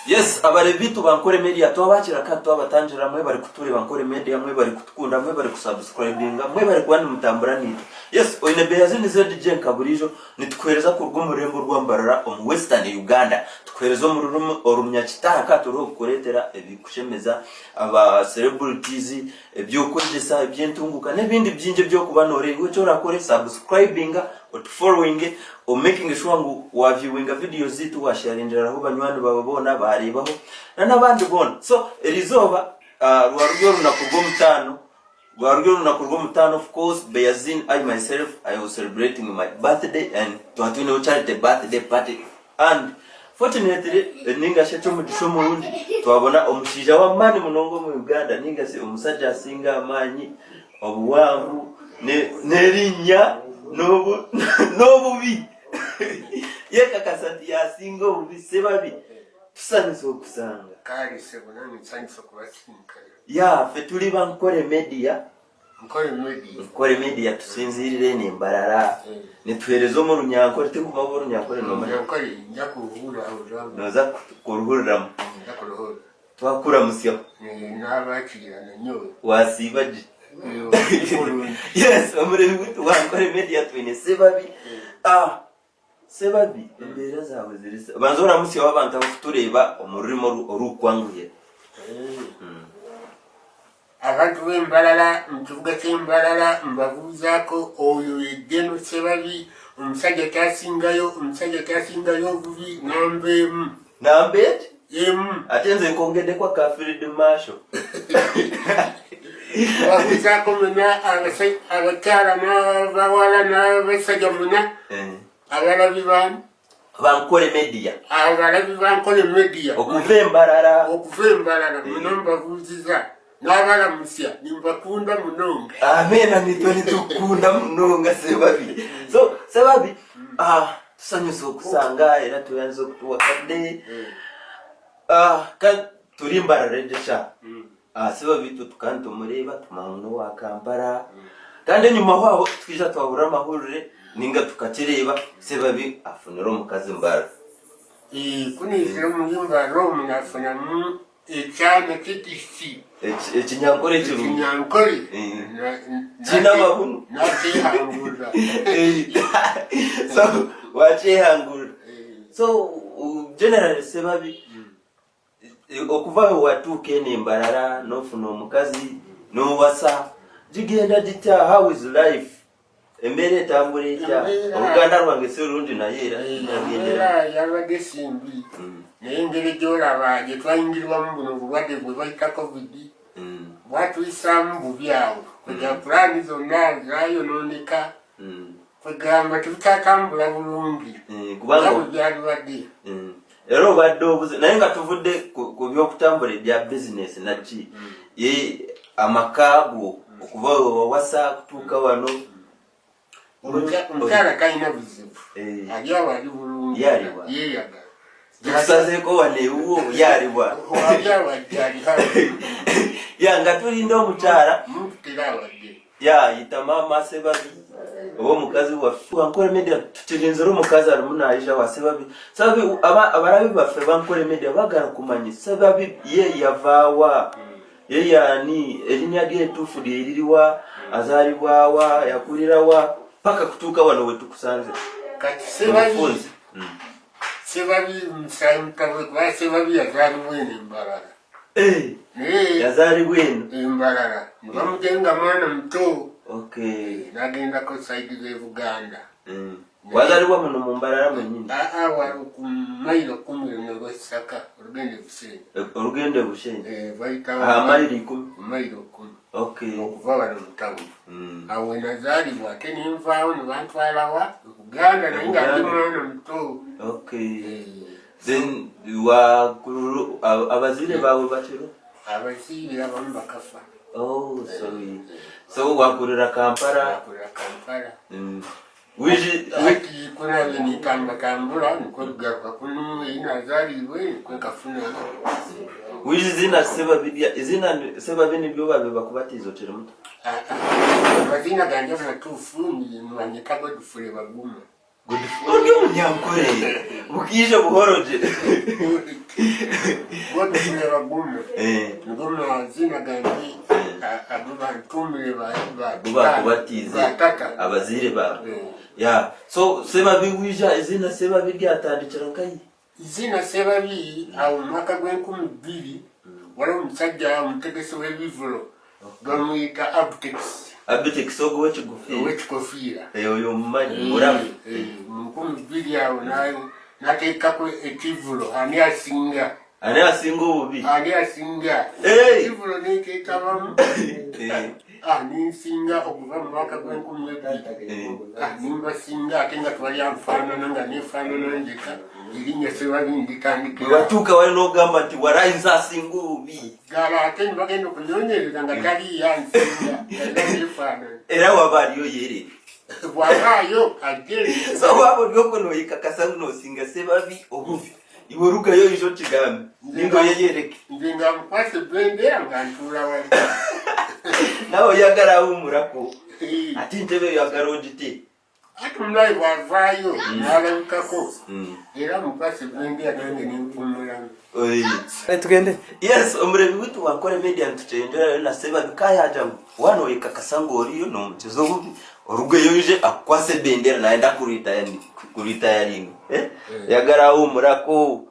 Yes, abarebitu bankore media twabakira kato abatangira mwe bari kuture bankore media mwe bari kutukunda mwe bari kusubscribinga mwe bari kwani mutambura nito. Yes, oine beyazini ZDJ Nkaburijo nitwereza ku rw'umurembo rwambarara mu Western Uganda. Twereza mu rurumu orumya kitara kato ro kuretera ebikushemeza aba celebrities ebyokugesa ebyentunguka nebindi byinje byo kubanore cyo rakore subscribinga or following or making sure ngo wa viewing videos zitu washarinjira aho banywani babona barebaho nabandi bona. So elizoba rwarugyo runakurwo mutano of course Beyazin I myself I was celebrating my birthday and twatwine charity birthday party and fortunately ninga shacho mudisho murundi twabona omushija wa mani munongo mu Uganda ninga se omusajja asinga amanyi obuwangu nerinya nobubi yeka kasati yasinga obise babi tusanise okusanga kali sebo nani tsanisa kubasinka ya fe tuli bankore media nkore media tusinzirire ne mbarara nitwerezo mu runyankore tekuva mu runyankore no nkore nyakuhura aho noza kuruhurira twakura musyo n'abakirana nyo wasibaje yes amure bitu bankore media twine sebabi sebabi imbere zawe zirisa banzora musyo w'abantu afutureba umurimo orukwanguye abantu b'embalala ntuvuga cy'embalala mbavuzako oyo yegeno sebabi omusajja kyasingayo bubi nambe atenze kongede kwa kafiri masho wabuzako mena abakyala n'abawala n'abasajja muna abalabi bankore media abalabi bankore media okuva embalala muno mbavuziza n'abalamusya nimbakunda munonga amena nitwe tukunda munonga sebabi so sebabi tusanyusa okusanga era tuyanze okutuwakadde kan tulimbarara edesha sebabi tutukandi tumureba tumamuno wa Kampala kandi enyuma waho twija twabura amahurire ninga tukakireba sebabi afunira omukazi mbara kunizira omuyimbaro omunafuna mu ekyana kitisi ekinyankore kinyankore kina mabunu nakihangura so wachihangura so generally sebabi okuvaho watuke nembarara nofuna omukazi nowasa jigenda jita how is life embere tambure ita Uganda rwange serundi na yera yabade simbi nengere jolaba je twayingirwa mu buno bulwadde bwe bayita covid watu isambu byao kujya plan zonna zayo nonika kugamba tutakambula bulungi kubanga byali badde ero badde obuze naye nga tuvudde ku byokutambula bya business nachi ye amakago okuva wasa kutuka wano umutara kaina bizibu ajaba ali bulungi yaliwa yeyaga tusazeko wanewo yaliwa ajaba jali hapo yanga tulinda omutara mutirawadde ya itamama sebabi obo mukazi wa bankore media tukirinzira omukazi ari munaija wa sebabi sababi abarabi bafe bankore media bagara kumanyi sebabi ye yavawa ye yani elinya lyetufu lyeririwa azalibwawa yakulirawa paka kutuka wano wetu kusanze kati sebabi msaimtawe kwa sebabi yazali mwene mbarara yazali mwene mbarara mbamujenga mwana mto nagenda ko saidi ze Buganda wazaliwa muno mu mbarara mwenyini wari ku mailo 10 n'Osaka urugende bushenyi baita mailo 10 okuva wano mutabu awo nazalibwa ate nimvaawo nebantwalawa Buganda naye nga ndi mwana muto then abazire bawe batero abazire abamu bakafa sorry so wakurira Kampala wiji kuna ni kambula niko garuka kunu inazaliwe niko kafuna wiji zina sebabi nibyo babe bakubatizo tere muto bazina ganje matufu ni mwanyikago dufure baguma Undi munyankore bukije buhoroje God never gume. Ngoma zina gani aduba ntumire buba kubatize abazire ba. Yeah. So Sebabi wija izina Sebabi ryatandikira nkayi. Izina Sebabi awo mwaka gw'2002 wala omusajja omutegesi w'ebivulo bamuyita Abtex ogwo wekigufiira. Oyo mumanyi mulamu. Mu 2002 awo nateekako ekivulo ani asinga obubi. Ani asinga ekivulo nekyetabamu ninsinga okuva mu mwaka gw'2002 nimbasinga ate nga twali anfaanana nga nefaanana njeka erinnya Sebabi nditandikira. Watuuka wali n'ogamba nti warayinza asinga obubi. Gala ate nibagenda okunyonyereza nga tali yansinga nefaanana. Era waba aliyo yerere. Bwabaayo agere. So waba olyoko n'oyikakasa n'osinga Sebabi obubi. Iwe rugayo izo kigambe. Ningo yeyereke. Nze nga mukwase bendera nga ntuula wali. Nawe oyagala awumulako. Ate ntebe oyagala ogite. Ate omulayi bw'avaayo n'alabikako. Era mukwase bendera nange nenkuumulamu. Tugende. Yes, omurebi witu Wankole Media ntuchenjera na Sebabi kayaja wano oyikakasa ng'oliyo n'omuchezo bubi. Orugayo ije akwase bendera naenda kuritayaringa. Yagala awumulako.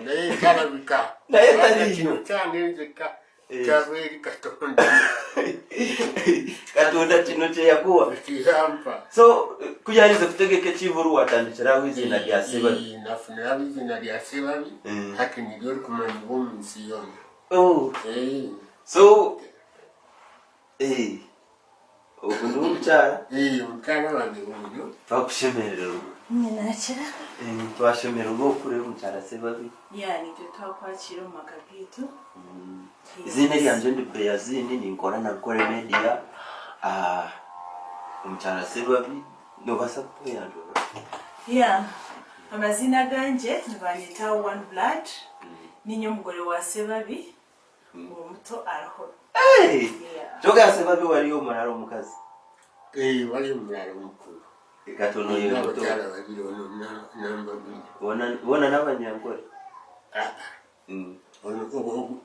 Naye kalabika. Naye taliyo. Kyanenzeka. Kyaberi Katonda. Katonda kino kye yakuwa. Kiyampa. So kuyaliza kutegeka ekivulu watandikirawo izina lya Sebabi. Nafunirawo izina lya Sebabi. Hati niryo likumanyibwa mu nsi yonna. So okundu omukyala. Omukyala wange oyo. Twakushemerera. Ninakira. Twashemera olw'okula omukyala Sebabi. Nitwe twakwakira omu maka gaitu. Izina lyanje ndi Beyazini ninkola na Wankole Media. Omukyala Sebabi nobasa kutuyamba. Amazina ganje nibanyita One Blood. Ninyo omugole wa Sebabi. Omuto araho. Kyoga Sebabi waliyo omulala omukazi. Waliyo omulala omukulu. Katono yo muto. Abakyala babiri ono namba bbiri. Wona n'Abanyankole.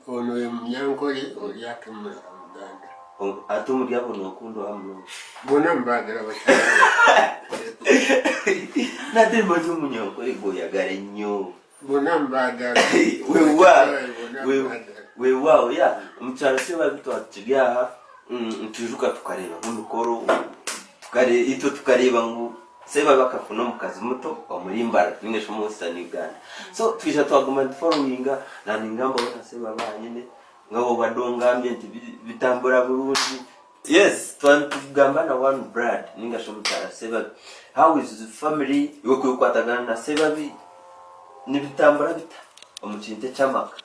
Ono ye Munyankole oli atumula Uganda. Atumulya bono okundo wamuno. Bonna mbaagala bakyala. Nate mmanyi Omunyankole gw'oyagala ennyo. Bonna mbaagala. Weewaawo ya omukyala Sebabi twakiryaha ntujuka tukareba nk'omukoro tukareba ngu Sebabi akafuna omukazi muto omulimbala ningesha omusani Uganda. So twisha twaguma followinga na ningamba wona Sebabi anyene ngabo badongambye nti bitambula bulungi. Yes, twagamba na One Blood ningesha omukyala Sebabi. How is the family? Iwe kukwatagana na Sebabi nibitambula bita omukinte kyamaka.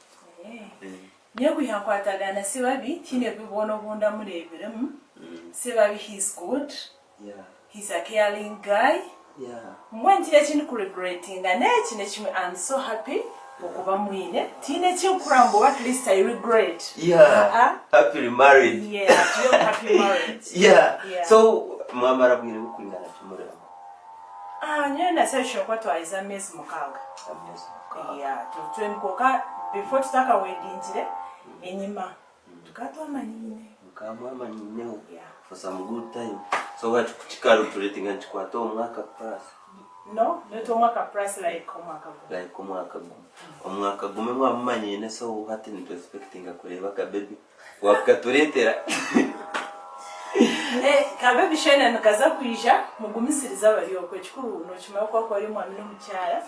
Niyo kuyankwatagana Sebabi tine bibono bunda mureberemu. Sebabi he's good. He's a caring guy. Mwentire chini regretting and I'm so happy okuba mwine. Tine chinkurambo at least I regret. Happily married. Happy married. So mwamara bwire bukulingana kimurema. Nyo nasesho kwa twaiza mezi mukaga. Tuenkoka before tutaka wedinjire enyima. Tukatwa manine. Mukamwa manine. For some good time. So what kuchikalo tuletinga nchikwata omwaka plus. No, not omwaka plus like omwaka gumu. Like omwaka gumu mwamanyine so hati nito expectinga kureba ka baby. Wakatuletera. Kababy shena nkaza kuisha mugumisiriza bali okwe kikuru no kimaya kwa kwali mwami n'omukyala.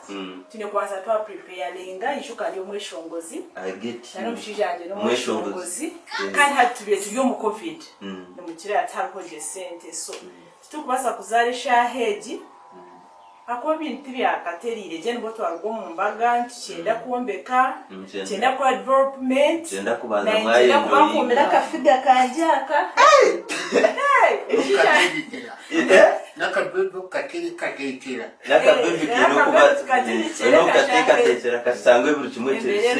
Tine kwanza twa prepare lenga ishuka lyo mweshongozi. I get you. Nano mshijanje no mweshongozi. Kandi hatubiye tuli mu COVID. N'omukira atariko je sente so. Tukubasa kuzalisha heji. Ako bintu byakaterire je ngo twarwo mu mbaga nticyenda kuombeka. Cyenda kwa development. Cyenda kubanza mwayi. Cyenda kubakomera kafiga kanjaka. Nakabebe katiri katekera. Nakabebe kino katekera kasangwe buri kimwe cyose.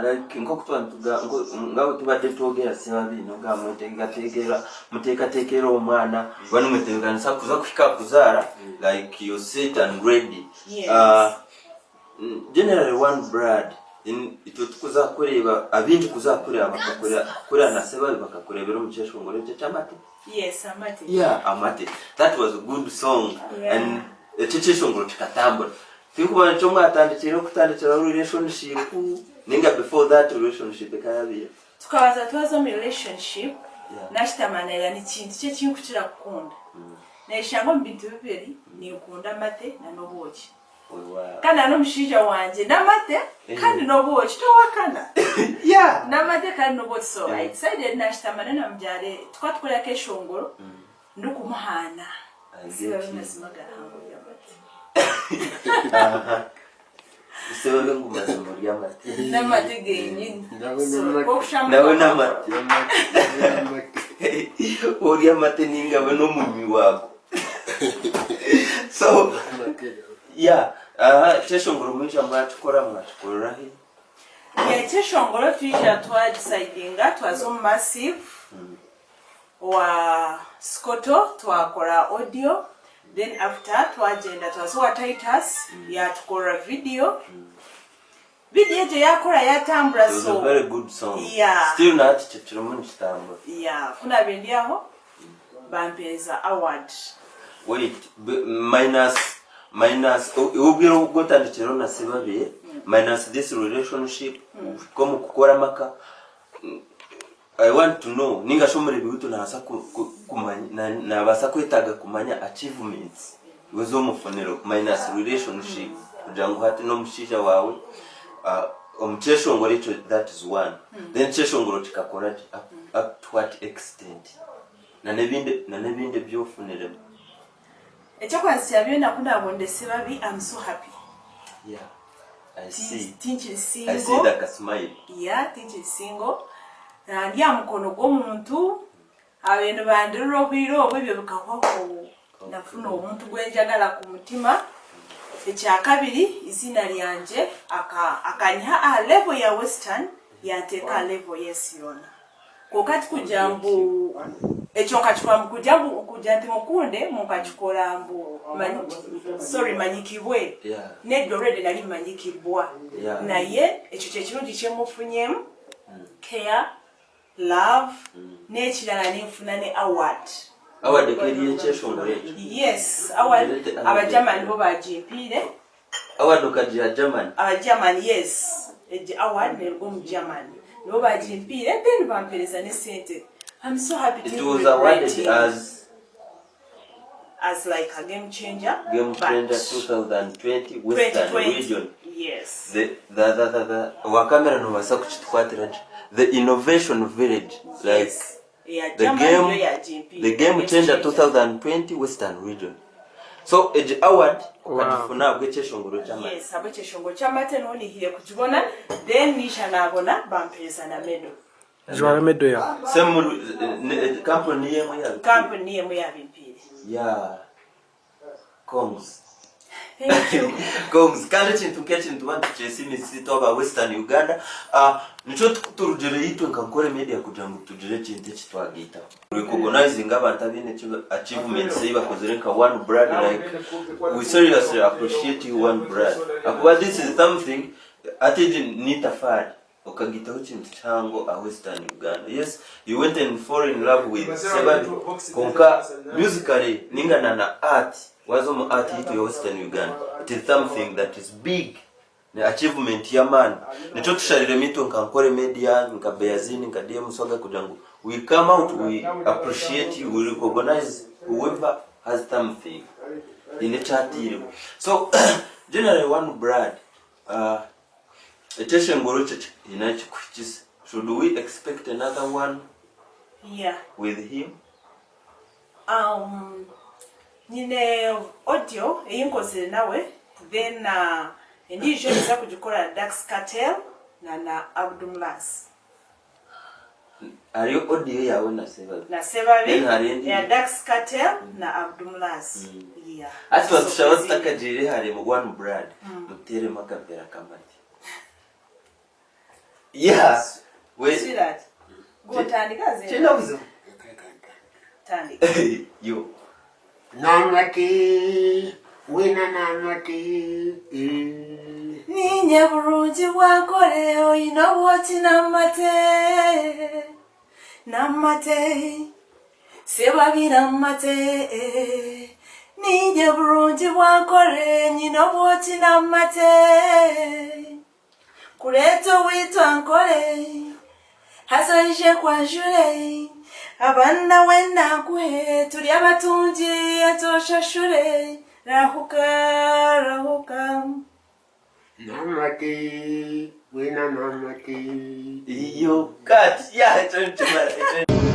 Like nko kutwantuga ngaho tubadde twogera Sebabi no gamwetegategera mutekatekera omwana bano mweteganisa kuza kushika kuzara like you set and ready. Generally One Blood ito tukuzakureba abinji kuzakureba bakakureba na Sebabi bakakurebera umukeshongoro cyo cyamate. Yes, amate. Yeah, amate. That was a good song. Yeah. And ekishongoro kikatambula. Tikuba cyo mwatandikira kutandikira relationship ninga before that relationship ekayabira. Tukabaza twazo mu relationship nashitamanira ni kintu cyo kinkukira kukunda. Neshango mbintu bibiri ni ukunda amate na noboki. Kana n'omushija wanje namate kandi noboki towakana. Yeah. Namate kandi noboki, so I decided nashitamana na mjale twatwala keshongoro ndukumuhana. Sibabi nasimagara hango yamate. Sibabi ngumasomo ryamate. Namate genyini. Nawe namate. Oryamate ningabe no mumi wako. So yeah, cheshongoro mwisha mwatukora mwatukorahi. Yeah, cheshongoro tuisha twa decidinga twazo massive wa Skoto twakora audio, then after twagenda twazo wa Titus ya tukora video. Video je yakora yatambura, so it was a very good song. Yeah. Still not chichirumuni chitambura. Yeah, kuna bendiaho bampeza award. Wait, minus ubiro gotandikira na Sebabi minus this relationship komu kukora maka. I want to know ninga shomere bihutu na hasa kumanya na basa kwetaga kumanya achievements wezo mufonero minus relationship kujangu hati no mushija wawe omcheshongoro icho, that is one. Then cheshongoro chikakora up to what extent na nebinde byofunere. Ekyokwasi yabyo nakunda bonde Sebabi, I'm so happy. Yeah, I see. Tinchi single. I see that smile. Yeah, tinchi single. Ndi amukono gwomuntu abintu bandiro biro bwe bikakwaho nafuna omuntu gwenjagala ku mutima. Ekyakabiri izina lyanje akanyiha a level ya Western yanteka level yesiyona. Kokati kujambu ekyo kachikwa mukujambu kujanti mukunde mukachikola mbu manyikibwe. Yeah. Neddo already nali manyikibwa. Yeah. Naye ekyo kyekirungi kyemufunyemu care, love, n'ekirala n'enfuna ne award. Award kiriye cheshongoro echo. Yes, award abajamani bo bajimpire. Award okajja German. Abajamani, yes. Eji award nelgo mu German. No bajimpire then bampereza ne sente. I'm so happy to It was awarded as like a game changer. Game changer 2020 Western 2020. region. Yes. The wakamera no basa kuchitwatira the innovation village, like Yes. Yeah, the Germany, game changer 2020 Western region. So eji award okadifuna bwecheshongoro chamate. Yes, abwecheshongoro chamate noni hiye kujibona then nisha nabona bampeza na medal. Jwara medo ya. Semu company yemo ya. Company yemo ya bimpire. Yeah. Kongs. Thank you. Kongs kale chintu kechintu bantu chesi misito aba Western Uganda. Nicho turujere yitwe nkakore media kujangu tujere chinte chitwagita. Recognizing abantu abine achievements say bakozere nka one brand, like we seriously appreciate you one brand. Akuba this is something atiji nitafari. Okagitaho chintu chango a Western Uganda. Yes, you went and fall in love with Sebabi. Konka musically ninga na art wazo mu art hito ya Western Uganda. It is something that is big. The achievement ya man. Nicho tusharire mito nkankore media nkabeyazini nkadie muswaga kujangu. We come out, we appreciate you, we recognize whoever has something in the chat here. So generally one brand should we expect another one? Yeah. With him? Nine audio eyinkoze nawe, then ndijo nza kujikora Dax Cartel na Abdumlas. Are you audio yawe na Sebabi? Na Sebabi ya Dax Cartel na Abdumlas. Yeah. Atwa tushawataka jiri hari mu one brand mutere makapera kamati. Yeah. We see that. Go tandika ze. Chinobuzo. Tandika. Yo. Namati wena n'amate ninye bulungi bwankole oyina bwoti n'amate sebabi n'amate ninye bulungi bwankole nyina bwoti n'amate kuleto witwa nkole hasoishe kwa shule abana wenda kuhe tuli abatungi atoshashure rahuka n'amate wena n'amate iyo cut yeah